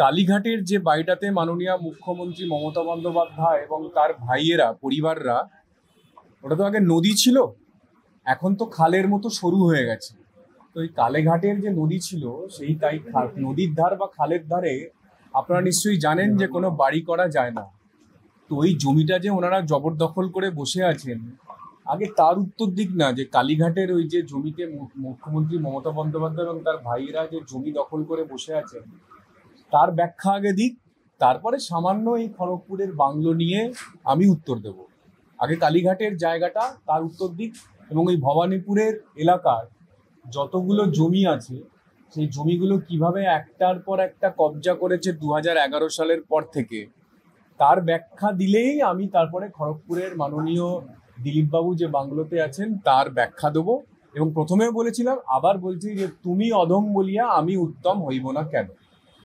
কালীঘাটের যে বাড়িটাতে মাননীয় মুখ্যমন্ত্রী মমতা বন্দ্যোপাধ্যায় এবং তার ভাইয়েরা পরিবাররা, ওটা তো আগে নদী ছিল, এখন তো খালের মতো সরু হয়ে গেছে। তো এই কালীঘাটের যে নদী ছিল সেই তাই নদীর ধার বা খালের ধারে আপনারা নিশ্চয়ই জানেন যে কোনো বাড়ি করা যায় না। তো ওই জমিটা যে ওনারা জবরদখল করে বসে আছেন, আগে তার উত্তর দিক না, যে কালীঘাটের ওই যে জমিতে মুখ্যমন্ত্রী মমতা বন্দ্যোপাধ্যায় এবং তার ভাইয়েরা যে জমি দখল করে বসে আছেন তার ব্যাখ্যা আগে দিক, তারপরে সামান্য এই খড়গপুরের বাংলো নিয়ে আমি উত্তর দেব। আগে কালীঘাটের জায়গাটা তার উত্তর দিক, এবং এই ভবানীপুরের এলাকার যতগুলো জমি আছে সেই জমিগুলো কিভাবে একটার পর একটা কবজা করেছে 2011 সালের পর থেকে, তার ব্যাখ্যা দিলেই আমি তারপরে খড়গপুরের মাননীয় দিলীপবাবু যে বাংলোতে আছেন তার ব্যাখ্যা দেবো। এবং প্রথমেও বলেছিলাম, আবার বলছি যে তুমি অধম বলিয়া আমি উত্তম হইব না কেন।